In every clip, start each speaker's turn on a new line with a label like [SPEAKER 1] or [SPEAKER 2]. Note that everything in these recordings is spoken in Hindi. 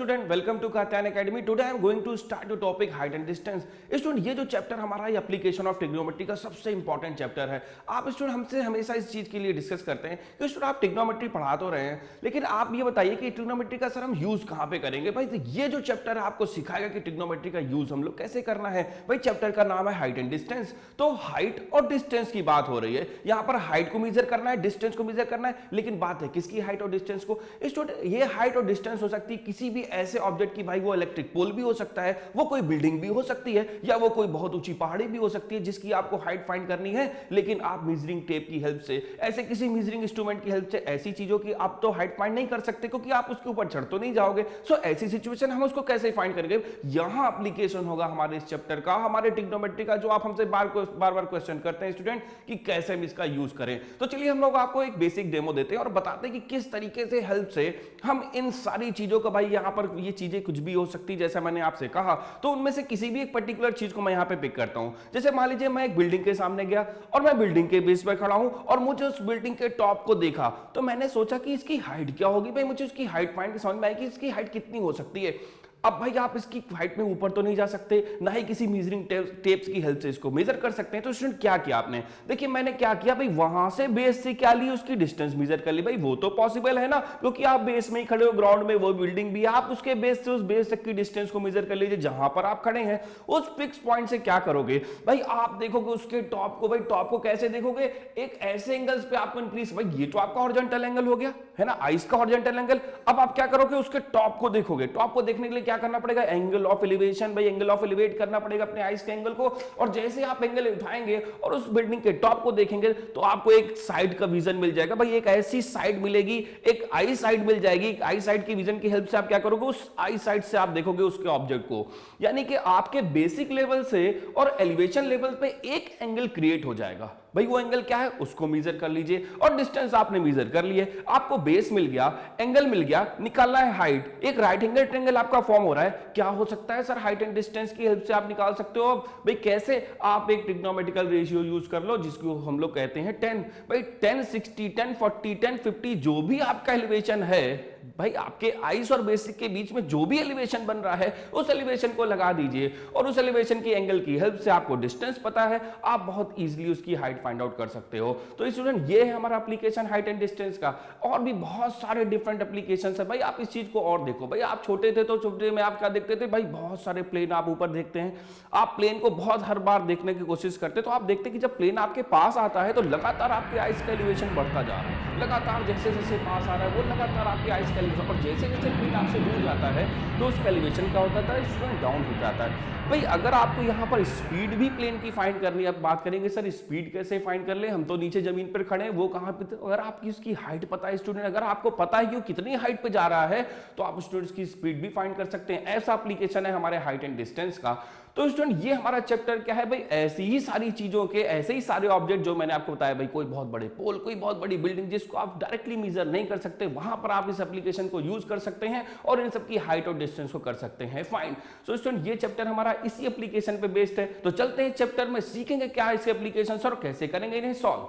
[SPEAKER 1] Student, welcome to Katyayan academy. Today I am going to start a topic height and distance. Student, ये जो चैप्टर हमारा ये एप्लीकेशन ऑफ ट्रिग्नोमेट्री का सबसे इंपॉर्टेंट चैप्टर है। आप स्टूडेंट हमसे हमेशा इस चीज के लिए डिस्कस करते हैं कि स्टूडेंट आप ट्रिग्नोमेट्री पढ़ा तो रहे हैं, लेकिन आप ये बताइए कि ट्रिग्नोमेट्री का सर हम यूज कहाँ पे करेंगे। भाई तो ये जो चैप्टर है आपको सिखाएगा कि ट्रिग्नोमेट्री का यूज हम लोग कैसे करना है। भाई चैप्टर का नाम है हाइट एंड डिस्टेंस। तो हाइट और डिस्टेंस की बात हो रही है, यहाँ पर हाइट को मेजर करना है, डिस्टेंस को मेजर करना है, लेकिन बात है किसकी हाइट और डिस्टेंस को। स्टूडेंट ये हाइट और डिस्टेंस हो सकती है किसी भी ऐसे ऑब्जेक्ट की, भाई वो इलेक्ट्रिक पोल भी हो सकता है, वो कोई बिल्डिंग भी हो सकती है, या वो कोई बहुत ऊंची पहाड़ी भी हो सकती है जिसकी आपको हाइट फाइंड करनी है, लेकिन आप मेजरिंग टेप की हेल्प से, ऐसे किसी मेजरिंग इंस्ट्रूमेंट की हेल्प से ऐसी चीजों की आप तो हाइट फाइंड नहीं कर सकते क्योंकि आप उसके ऊपर चढ़ तो नहीं जाओगे। सो ऐसी सिचुएशन हम उसको कैसे फाइंड करेंगे, यहां एप्लीकेशन होगा हमारे इस चैप्टर का, हमारे ट्रिग्नोमेट्री का, जो आप हमसे बार बार क्वेश्चन करते हैं स्टूडेंट कि कैसे हम इसका यूज करें। तो चलिए हम लोग आपको एक बेसिक डेमो देते हैं और बताते हैं कि किस तरीके से हेल्प से हम इन सारी चीजों का, भाई यहां पर ये चीजें कुछ भी हो सकती है जैसा मैंने आपसे कहा, तो उनमें से किसी भी एक पर्टिकुलर चीज को मैं यहां पे पिक करता हूं। जैसे मान लीजिए मैं एक बिल्डिंग के सामने गया और मैं बिल्डिंग के बेस पर खड़ा हूं और मुझे उस बिल्डिंग के टॉप को देखा, तो मैंने सोचा कि इसकी हाइट क्या होगी। भाई मुझे उसकी हाइट फाइंड समझ में आई कि इसकी हाइट कितनी हो सकती है। अब भाई आप इसकी हाइट में ऊपर तो नहीं जा सकते, ना ही किसी मेजरिंग टेप्स की हेल्प से इसको मेजर कर सकते हैं। तो स्टूडेंट क्या किया आपने, देखिए मैंने क्या किया, भाई वहां से बेस से क्या ली, उसकी डिस्टेंस मेजर कर ली। भाई वो तो पॉसिबल है ना, क्योंकि आप बेस में ही खड़े हो, ग्राउंड में वो बिल्डिंग भी है, आप उसके बेस से उस बेस तक की डिस्टेंस को मेजर कर लीजिए जहां पर आप खड़े हैं। उस फिक्स पॉइंट से क्या करोगे, भाई आप देखोगे उसके टॉप को। भाई टॉप को कैसे देखोगे, एक ऐसे एंगल्स पे आपको इंक्रीज, भाई ये तो आपका हॉरिजॉन्टल एंगल हो गया है ना, आइस का हॉरिजॉन्टल एंगल। अब आप क्या करोगे, उसके टॉप को देखोगे। टॉप को देखने के लिए क्या करना पड़ेगा, एंगल ऑफ एलिवेशन, भाई एंगल ऑफ एलिवेट करना पड़ेगा अपने आइस के एंगल को। और जैसे आप एंगल उठाएंगे और उस बिल्डिंग के टॉप को देखेंगे तो आपको एक साइड का विजन मिल जाएगा। भाई एक ऐसी साइड मिलेगी, एक आई साइड मिल जाएगी। आई साइड की विजन की हेल्प से आप क्या करोगे, उस आई साइड से आप देखोगे उसके ऑब्जेक्ट को। यानी कि आपके बेसिक लेवल से और एलिवेशन लेवल पे एक एंगल क्रिएट हो जाएगा। भाई वो एंगल क्या है, उसको मेजर कर लीजिए। और डिस्टेंस आपने मेजर कर लिए, आपको बेस मिल गया, एंगल मिल गया, निकालना है हाइट। एक राइट एंगल ट्रायंगल आपका फॉर्म हो रहा है। क्या हो सकता है सर, हाइट एंड डिस्टेंस की हेल्प से आप निकाल सकते हो। भाई कैसे, आप एक ट्रिग्नोमेट्रिकल रेशियो यूज कर लो जिसको हम लोग कहते हैं 10। भाई 10 60 10 40 10 50 जो भी आपका एलिवेशन है, भाई आपके आइस और बेसिक के बीच में जो भी एलिवेशन बन रहा है उस एलिवेशन को लगा दीजिए, और उस एलिवेशन की एंगल की हेल्प से आपको डिस्टेंस पता है, आप बहुत इजीली उसकी हाइट फाइंड आउट कर सकते हो। तो स्टूडेंट ये है हमारा एप्लीकेशन हाइट एंड डिस्टेंस का। और भी बहुत सारे डिफरेंट एप्लीकेशंस है। भाई आप इस चीज को और देखो, भाई आप छोटे थे तो छोटे में आप क्या देखते थे, भाई बहुत सारे प्लेन आप ऊपर देखते हैं, आप प्लेन को बहुत हर बार देखने की कोशिश करते, तो आप देखते कि जब प्लेन आपके पास आता है तो लगातार आपके आइस का एलिवेशन बढ़ता जा रहा है, लगातार जैसे जैसे पास आ रहा है वो लगातार आपके आइस का एलिवेशन, और जैसे जैसे प्लेन आपसे दूर जाता है तो उसका एलिवेशन क्या होता है, स्टूडेंट डाउन हो जाता है। भाई अगर आपको यहाँ पर स्पीड भी प्लेन की फाइंड करनी है, अब बात करेंगे सर स्पीड कैसे फाइंड कर ले, हम तो नीचे जमीन पर खड़े हैं, वो कहाँ पे, अगर आपकी उसकी हाइट पता है स्टूडेंट, अगर आपको पता है कि वो कितनी हाइट पे जा रहा है तो आप स्टूडेंट्स की स्पीड भी फाइंड कर सकते हैं। ऐसा एप्लीकेशन है हमारे हाइट एंड डिस्टेंस का। तो स्टूडेंट ये हमारा चैप्टर क्या है, भाई ऐसी ही सारी चीजों के, ऐसे ही सारे ऑब्जेक्ट जो मैंने आपको बताया, भाई कोई बहुत बड़े पोल, कोई बहुत बड़ी बिल्डिंग जिसको आप डायरेक्टली मेजर नहीं कर सकते, वहां पर आप इस एप्लीकेशन को यूज कर सकते हैं और इन सबकी हाइट और डिस्टेंस को कर सकते हैं फाइंड। सो स्टूडेंट ये चैप्टर हमारा इसी एप्लीकेशन पे बेस्ड है। तो चलते हैं चैप्टर में, सीखेंगे क्या इसके एप्लीकेशन और कैसे करेंगे इन्हें सॉल्व।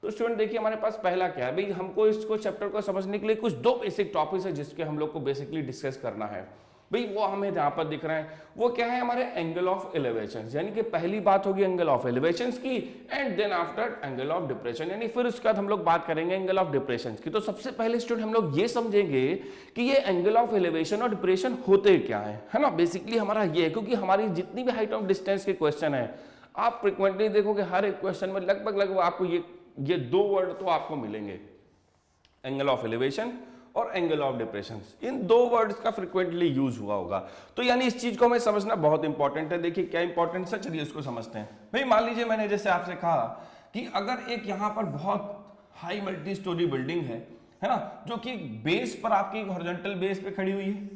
[SPEAKER 1] तो स्टूडेंट देखिए हमारे पास पहला क्या है, भाई हमको इसको चैप्टर को समझने के लिए कुछ दो बेसिक टॉपिक्स है जिसके हम लोग को बेसिकली डिस्कस करना है। भाई वो हमें यहाँ पर दिख रहे हैं, वो क्या है, हमारे एंगल ऑफ एलिवेशन, यानी कि पहली बात होगी एंगल ऑफ एलिवेशन की, and then after angle of depression, यानी फिर उसके बाद हम लोग बात करेंगे एंगल ऑफ डिप्रेशन की। तो सबसे पहले स्टूडेंट हम लोग ये समझेंगे कि ये एंगल ऑफ एलिवेशन और डिप्रेशन होते क्या है ना। बेसिकली हमारा ये है, क्योंकि हमारी जितनी भी हाइट ऑफ डिस्टेंस के क्वेश्चन है, आप फ्रिक्वेंटली देखोगे हर एक क्वेश्चन में लगभग आपको ये दो वर्ड तो आपको मिलेंगे, एंगल ऑफ एलिवेशन और एंगल ऑफ डिप्रेशन। इन दो वर्ड्स का फ्रिक्वेंटली यूज हुआ होगा। तो यानी इस चीज को हमें समझना बहुत इंपॉर्टेंट है। देखिए क्या इंपॉर्टेंट है, चलिए इसको समझते हैं। भाई मान लीजिए मैंने जैसे आपसे कहा कि अगर एक यहां पर बहुत हाई मल्टी स्टोरी बिल्डिंग है ना, जो कि बेस पर आपकी हॉरिजॉन्टल बेस पे खड़ी हुई है,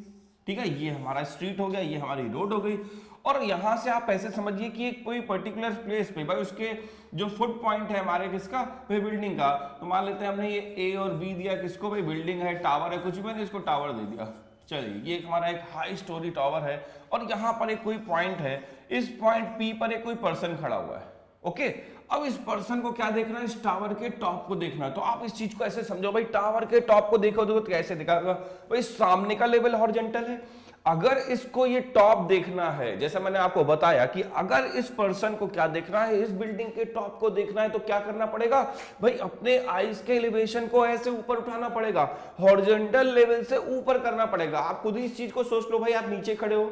[SPEAKER 1] ठीक है, ये हमारा स्ट्रीट हो गया, ये हमारी रोड हो गई, और यहां से आप ऐसे समझिए कि एक कोई पर्टिकुलर प्लेस पे, भाई उसके जो फुट पॉइंट है हमारे किसका, भाई बिल्डिंग का, तो मान लेते हैं हमने ये ए और बी दिया किसको, भाई बिल्डिंग है, टावर है, कुछ भी, मैंने इसको टावर दे दिया। चलिए ये हमारा एक हाई स्टोरी टावर है और यहां पर एक कोई पॉइंट है, इस पॉइंट पी पर एक कोई पर्सन खड़ा हुआ है, ओके अब इस पर्सन को क्या देखना है, इस टावर के टॉप को देखना है। तो आप इस चीज को ऐसे समझो भाई, टावर के टॉप को देखो तो कैसे दिखाएगा भाई, सामने का लेवल हॉरिजॉन्टल है। अगर इसको ये टॉप देखना है, जैसे मैंने आपको बताया कि अगर इस पर्सन को क्या देखना है, इस बिल्डिंग के टॉप को देखना है, तो क्या करना पड़ेगा भाई, अपने आईज के एलिवेशन को ऐसे ऊपर उठाना पड़ेगा, हॉरिजॉन्टल लेवल से ऊपर करना पड़ेगा। आप खुद ही इस चीज को सोच लो भाई, आप नीचे खड़े हो,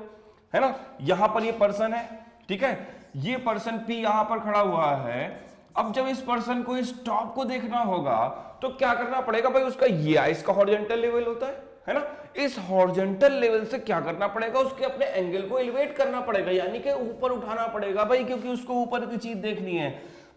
[SPEAKER 1] है ना, यहां पर ये पर्सन है, ठीक है, ये पर्सन पी यहां पर खड़ा हुआ है। अब जब इस पर्सन को इस टॉप को देखना होगा तो क्या करना पड़ेगा भाई, उसका ये आईज का हॉरिजॉन्टल लेवल होता है ना, इस हॉरिजॉन्टल लेवल से क्या करना पड़ेगा, उसके अपने एंगल को एलिवेट करना पड़ेगा, यानी कि ऊपर उठाना पड़ेगा भाई, क्योंकि उसको ऊपर की चीज देखनी है।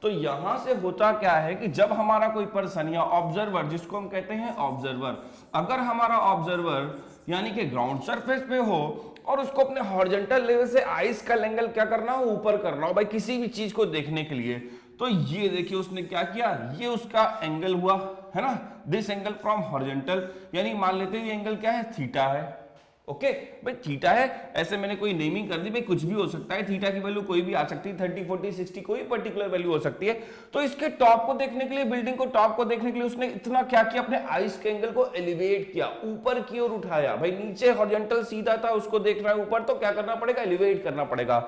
[SPEAKER 1] तो यहां से होता क्या है कि जब हमारा कोई पर्सन या ऑब्जर्वर, जिसको हम कहते हैं ऑब्जर्वर, अगर हमारा ऑब्जर्वर यानी कि ग्राउंड सरफेस पे हो और उसको अपने हॉरिजॉन्टल लेवल से आईज का एंगल क्या करना हो, ऊपर करना हो भाई, किसी भी चीज को देखने के लिए, तो ये देखिए उसने क्या किया, ये उसका एंगल हुआ, है ना, दिस एंगल फ्रॉम हॉरिजॉन्टल, यानी मान लेते हैं ये एंगल क्या है, थीटा है। ओके भाई थीटा है, ऐसे मैंने कोई नेमिंग कर दी भाई, कुछ भी हो सकता है, थीटा की वैल्यू कोई भी आ सकती है, 30, 40, 60 कोई पर्टिकुलर वैल्यू हो सकती है। तो इसके टॉप को देखने के लिए, बिल्डिंग को टॉप को देखने के लिए उसने इतना क्या किया, अपने आईज के एंगल को एलिवेट किया, ऊपर की ओर उठाया भाई, नीचे हॉरिजॉन्टल सीधा था, उसको देख रहा है ऊपर, तो क्या करना पड़ेगा, एलिवेट करना पड़ेगा।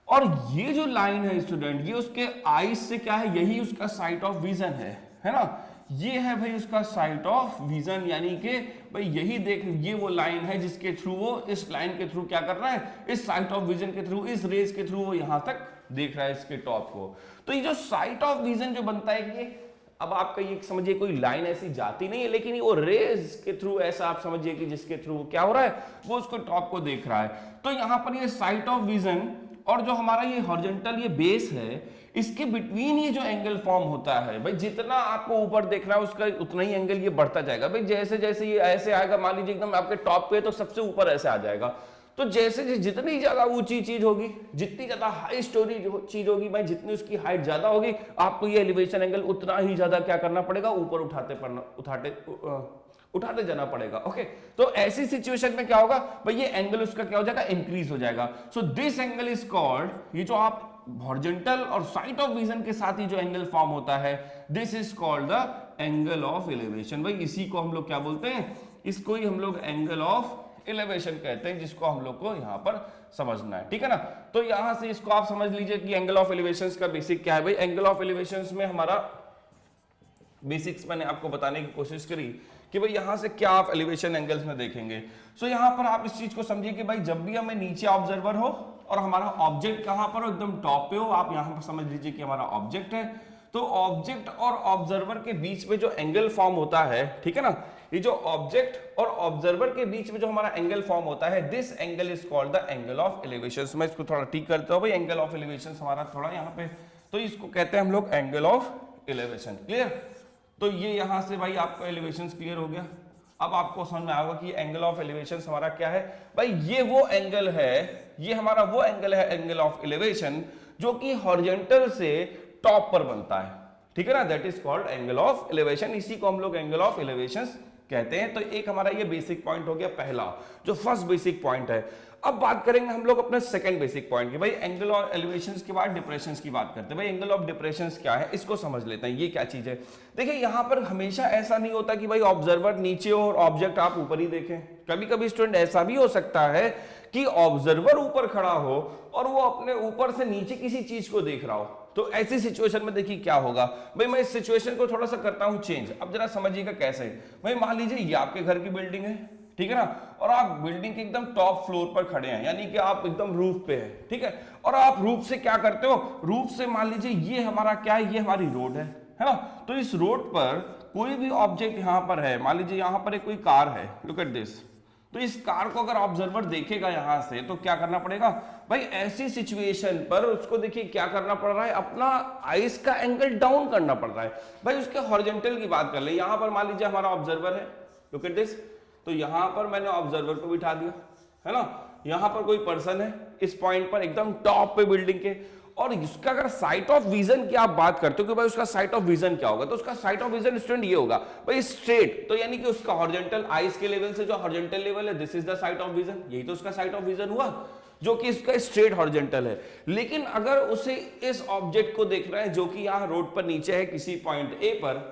[SPEAKER 1] और ये जो लाइन है स्टूडेंट, ये उसके आईज से क्या है, यही उसका साइट ऑफ विजन है ना, ये है भाई उसका साइट ऑफ विजन, यानी कि भाई यही देख, ये वो लाइन है जिसके थ्रू वो इस लाइन के थ्रू क्या कर रहा है, इस साइट ऑफ विजन के थ्रू, इस रेज के थ्रू वो यहां तक देख रहा है इसके टॉप को। तो ये जो साइट ऑफ विजन जो बनता है, ये अब आपका ये समझिए कोई लाइन ऐसी जाती नहीं है, लेकिन वो रेज के थ्रू ऐसा आप समझिए कि जिसके थ्रू क्या हो रहा है, वो उसको टॉप को देख रहा है। तो यहां पर ये साइट ऑफ विजन और जो हमारा ये हॉरिजॉन्टल ये बेस है, इसके बिटवीन ये जो एंगल फॉर्म होता है भाई, जितना आपको ऊपर देखना है उसका उतना ही एंगल ये बढ़ता जाएगा भाई, जैसे जैसे ये ऐसे आएगा, मान लीजिए एकदम आपके टॉप पे तो सबसे ऊपर ऐसे आ जाएगा, तो जैसे जितनी ज्यादा ऊंची चीज होगी, जितनी ज्यादा हाई स्टोरी चीज होगी भाई, जितनी उसकी हाइट ज्यादा होगी, आपको ये एलिवेशन एंगल उतना ही ज्यादा क्या करना पड़ेगा, ऊपर उठाते जाना पड़ेगा। ओके तो ऐसी सिचुएशन में क्या होगा भाई, ये एंगल उसका क्या हो जाएगा, इंक्रीज हो जाएगा। So this angle is called, ये जो आप हॉरिजॉन्टल और साइट ऑफ विजन के साथ ही जो एंगल फॉर्म होता है, this is called the angle of elevation. भाई इसी को हम लोग क्या बोलते हैं, इसको ही हम लोग एंगल ऑफ एलिवेशन कहते हैं, जिसको हम लोग को यहां पर समझना है, ठीक है ना। तो यहां से इसको आप समझ लीजिए कि एंगल ऑफ एलिवेशन का बेसिक क्या है भाई। एंगल ऑफ एलिवेशन में हमारा बेसिक्स मैंने आपको बताने की कोशिश करी कि भाई यहां से क्या आप एलिवेशन एंगल्स में देखेंगे। सो यहां पर आप इस चीज को समझिए कि भाई जब भी हमें नीचे ऑब्जर्वर हो और हमारा ऑब्जेक्ट कहां पर हो, एकदम टॉप पे हो, आप यहां पर समझ लीजिए कि हमारा ऑब्जेक्ट है, तो ऑब्जेक्ट और ऑब्जर्वर के बीच में जो एंगल फॉर्म होता है, ठीक है ना, ये जो ऑब्जेक्ट और ऑब्जर्वर के बीच में जो हमारा एंगल फॉर्म होता है, this angle is called the angle of elevation. मैं इसको थोड़ा ठीक करता हूं भाई, एंगल ऑफ एलिवेशन हमारा थोड़ा यहाँ पे, तो इसको कहते हैं हम लोग एंगल ऑफ एलिवेशन। क्लियर। तो ये यहां से भाई आपका एलिवेशन क्लियर हो गया। अब आपको समझ में आएगा कि एंगल ऑफ एलिवेशन हमारा क्या है भाई, ये वो एंगल है, ये हमारा वो एंगल है, एंगल ऑफ एलिवेशन, जो कि हॉरिजॉन्टल से टॉप पर बनता है, ठीक है ना, that is called angle of elevation. इसी को हम लोग एंगल ऑफ एलिवेशन कहते हैं। तो एक हमारा ये बेसिक पॉइंट हो गया पहला, जो फर्स्ट बेसिक पॉइंट है। अब बात करेंगे हम लोग अपने सेकंड बेसिक पॉइंट की। भाई एंगल ऑफ एलिवेशंस के बाद डिप्रेशंस की बात करते हैं। भाई एंगल ऑफ डिप्रेशंस क्या है, इसको समझ लेते हैं, ये क्या चीज है। देखिए यहां पर हमेशा ऐसा नहीं होता कि भाई ऑब्जर्वर नीचे हो और ऑब्जेक्ट आप ऊपर ही देखें। कभी कभी स्टूडेंट ऐसा भी हो सकता है कि ऑब्जर्वर ऊपर खड़ा हो और वो अपने ऊपर से नीचे किसी चीज को देख रहा हो। तो ऐसी सिचुएशन में देखिए क्या होगा भाई, मैं इस सिचुएशन को थोड़ा सा करता हूं चेंज। अब जरा समझिएगा कैसे। भाई मान लीजिए ये आपके घर की बिल्डिंग है, ठीक है ना, और आप बिल्डिंग के एकदम टॉप फ्लोर पर खड़े हैं, यानी कि आप एकदम रूफ पे हैं, ठीक है। और आप रूफ से क्या करते हो, रूफ से मान लीजिए ये हमारा क्या है, ये हमारी रोड है ना। तो इस रोड पर कोई भी ऑब्जेक्ट यहां पर है, मान लीजिए यहां पर एक कोई कार है, लुक एट दिस। तो इस कार को अगर ऑब्जर्वर देखेगा यहां से, तो क्या करना पड़ेगा भाई, ऐसी सिचुएशन पर उसको देखिए क्या करना पड़ रहा है, अपना आइस का एंगल डाउन करना पड़ रहा है। भाई उसके हॉरिजॉन्टल की बात कर ले, यहां पर मान लीजिए हमारा ऑब्जर्वर है, लुक एट दिस। तो यहां पर मैंने ऑब्जर्वर को बिठा दिया, है ना। यहां पर कोई पर्सन है इस पॉइंट पर एकदम टॉप पे बिल्डिंग के, और इसका अगर साइट ऑफ विजन की आप बात करते हो कि भाई उसका साइट ऑफ विजन क्या होगा, तो उसका साइट ऑफ विजन स्टूडेंट ये होगा भाई स्ट्रेट। तो यानी कि उसका हॉरिजॉन्टल आइस के लेवल से जो हॉरिजॉन्टल लेवल है, this is the site of vision, यही तो उसका साइट ऑफ विजन हुआ। जो कि इसका स्ट्रेट हॉरिजॉन्टल है। लेकिन अगर उसे इस ऑब्जेक्ट को देखना है जो कि यहाँ रोड पर नीचे है किसी पॉइंट ए पर,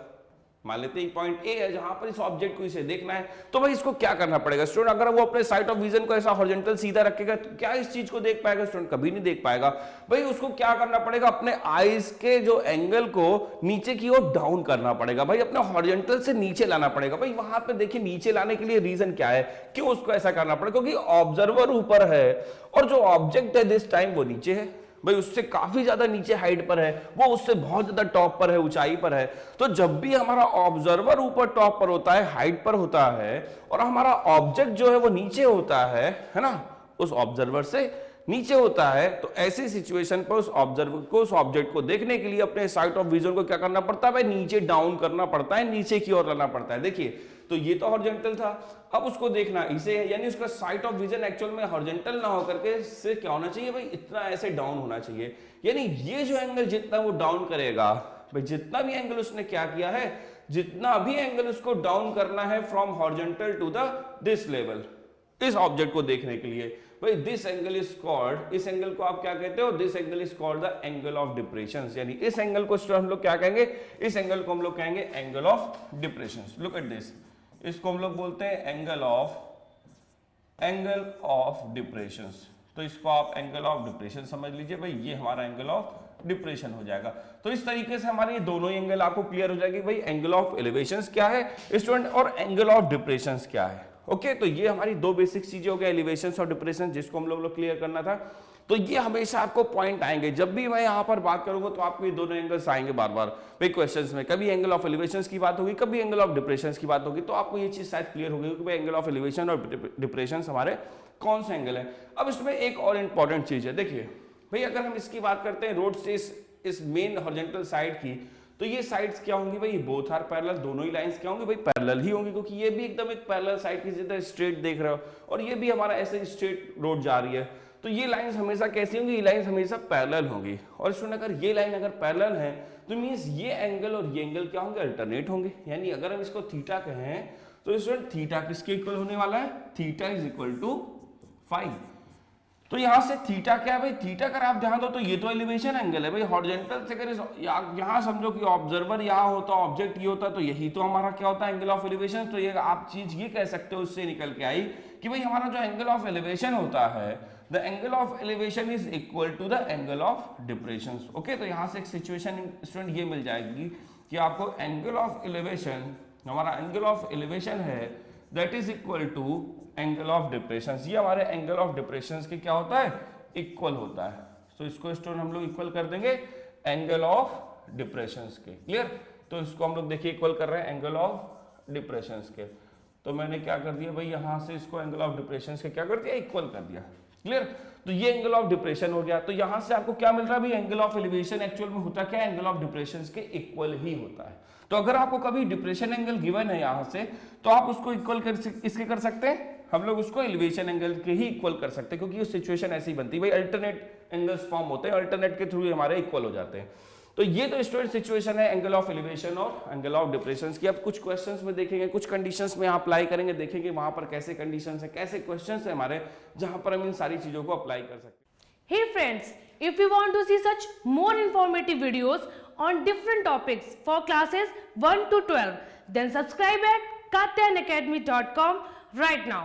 [SPEAKER 1] मान लेते हैं पॉइंट ए है जहां पर इस ऑब्जेक्ट को इसे देखना है, तो भाई इसको क्या करना पड़ेगा स्टूडेंट? अगर वो अपने साइट ऑफ विजन को ऐसा हॉरिजॉन्टल सीधा रखेगा तो क्या इस चीज को देख पाएगा स्टूडेंट? कभी नहीं देख पाएगा। भाई उसको क्या करना पड़ेगा? अपने आईज के जो एंगल को नीचे की ओर डाउन करना पड़ेगा, भाई अपने हॉरिजॉन्टल से नीचे लाना पड़ेगा। भाई वहां पे देखिए नीचे लाने के लिए रीजन क्या है, क्यों उसको ऐसा करना पड़ेगा? क्योंकि ऑब्जर्वर ऊपर है और जो ऑब्जेक्ट है दिस टाइम वो नीचे है, भाई उससे काफी ज्यादा नीचे हाइट पर है, वो उससे बहुत ज्यादा टॉप पर है, ऊंचाई पर है। तो जब भी हमारा ऑब्जर्वर ऊपर टॉप पर होता है, हाइट पर होता है, और हमारा ऑब्जेक्ट जो है वो नीचे होता है ना, उस ऑब्जर्वर से नीचे होता है, तो ऐसी सिचुएशन पर उस ऑब्जर्वर को, उस ऑब्जेक्ट को देखने के लिए अपने साइट ऑफ विजन को क्या करना पड़ता है? भाई नीचे डाउन करना पड़ता है, नीचे की ओर लाना पड़ता है। देखिए तो ये तो हॉरिजॉन्टल था, अब उसको देखना इसे है, यानी उसका साइट ऑफ विजन एक्चुअल में हॉरिजॉन्टल ना होकर के इससे क्या होना चाहिए भाई? इतना ऐसे डाउन होना चाहिए। यानी ये जो एंगल जितना वो डाउन करेगा, भाई जितना भी एंगल उसने क्या किया है, जितना भी एंगल उसको डाउन करना है from horizontal to the this level, इस ऑब्जेक्ट को देखने के लिए, भाई दिस एंगल इज कॉल्ड, इस एंगल को आप क्या कहते हो? This angle is called the angle of depression. यानी इस एंगल को हम लोग क्या कहेंगे? इस एंगल को हम लोग कहेंगे angle of depression. Look at this, इसको हम लोग बोलते हैं एंगल ऑफ डिप्रेशन। तो इसको आप एंगल ऑफ डिप्रेशन समझ लीजिए, भाई ये हमारा एंगल ऑफ डिप्रेशन हो जाएगा। तो इस तरीके से हमारे ये दोनों एंगल आपको क्लियर हो जाएगी, भाई एंगल ऑफ एलिवेशन क्या है स्टूडेंट और एंगल ऑफ डिप्रेशन क्या है। ओके, तो ये हमारी दो बेसिक चीजें हो गई, एलिवेशन और डिप्रेशन, जिसको हम लोग क्लियर करना था। तो ये हमेशा आपको पॉइंट आएंगे, जब भी मैं यहाँ पर बात करूंगा तो आपको ये दोनों एंगल्स आएंगे बार बार भाई क्वेश्चंस में। कभी एंगल ऑफ एलिवेशन की बात होगी, कभी एंगल ऑफ डिप्रेशन की बात होगी, तो आपको ये चीज शायद क्लियर होगी कि भाई एंगल ऑफ एलिवेशन और डिप्रेशन हमारे कौन से एंगल है। अब इसमें एक और इंपॉर्टेंट चीज है, देखिए भाई अगर हम इसकी बात करते हैं रोड से इस मेन हॉरिजॉन्टल साइड की, तो ये साइड्स क्या होंगी भाई? बोथ आर पैरेलल, दोनों ही लाइंस क्या होंगी भाई? पैरेलल ही होंगी, क्योंकि ये भी एकदम एक पैरेलल साइड की जिधर स्ट्रेट देख रहे हो और ये भी हमारा ऐसे स्ट्रेट रोड जा रही है, तो ये लाइंस हमेशा कैसी होंगी? ये लाइंस हमेशा पैरेलल होंगी। और स्टूडेंट अगर ये लाइन अगर पैरेलल है तो मींस ये एंगल और ये एंगल क्या होंगे? अल्टरनेट होंगे। यानी अगर हम इसको थीटा कहें तो स्टूडेंट थीटा किसके इक्वल होने वाला है? Theta is equal to 5। तो यहां से थीटा क्या है भाई? थीटा अगर आप ध्यान दो तो ये तो एलिवेशन एंगल है भाई, हॉरिजॉन्टल से अगर यहां समझो कि ऑब्जर्वर यहां होता, ऑब्जेक्ट ये होता, तो यही तो हमारा क्या होता है? Angle of elevation. तो ये आप चीज ये कह सकते हो, उससे निकल के आई कि भाई हमारा जो एंगल ऑफ एलिवेशन होता है, the angle of elevation is equal to the angle of depression. Okay, तो यहां से एक सिचुएशन स्टूडेंट ये मिल जाएगी कि आपको एंगल ऑफ एलिवेशन, हमारा एंगल ऑफ एलिवेशन है that is equal to angle of depression. ये हमारे एंगल ऑफ डिप्रेशन के क्या होता है? इक्वल होता है। तो इसको स्टूडेंट हम लोग इक्वल कर देंगे एंगल ऑफ डिप्रेशन के। क्लियर? तो इसको हम लोग देखिए इक्वल कर रहे हैं एंगल ऑफ डिप्रेशन के। तो मैंने क्या कर दिया भाई, यहां से इसको एंगल ऑफ डिप्रेशन के क्या कर दिया? इक्वल कर दिया। क्लियर? तो ये एंगल ऑफ डिप्रेशन हो गया। तो यहां से आपको क्या मिल रहा है भाई? एंगल ऑफ एलिवेशन एक्चुअल में होता क्या है? एंगल ऑफ डिप्रेशन के इक्वल ही होता है। तो अगर आपको कभी डिप्रेशन एंगल गिवन है यहां से, तो आप उसको इक्वल इसके कर सकते हैं, हम लोग उसको एलिवेशन एंगल के ही इक्वल कर सकते हैं, क्योंकि ये सिचुएशन ऐसी बनती है भाई, अल्टरनेट एंगल्स फॉर्म होते हैं, अल्टरनेट के थ्रू हमारे इक्वल हो जाते हैं। तो ये तो स्टूडेंट सिचुएशन है एंगल ऑफ एलिवेशन और एंगल ऑफ डिप्रेशन की। अब कुछ क्वेश्चंस में देखेंगे, कुछ कंडीशंस में अप्लाई करेंगे, देखेंगे वहां पर कैसे कंडीशंस है, कैसे क्वेश्चंस है हमारे, जहां पर हम इन सारी चीजों को अप्लाई कर सकते हैं।
[SPEAKER 2] Hey friends, if you want to see such more informative videos on different topics for classes 1 to 12, then subscribe at katyanacademy.com right now.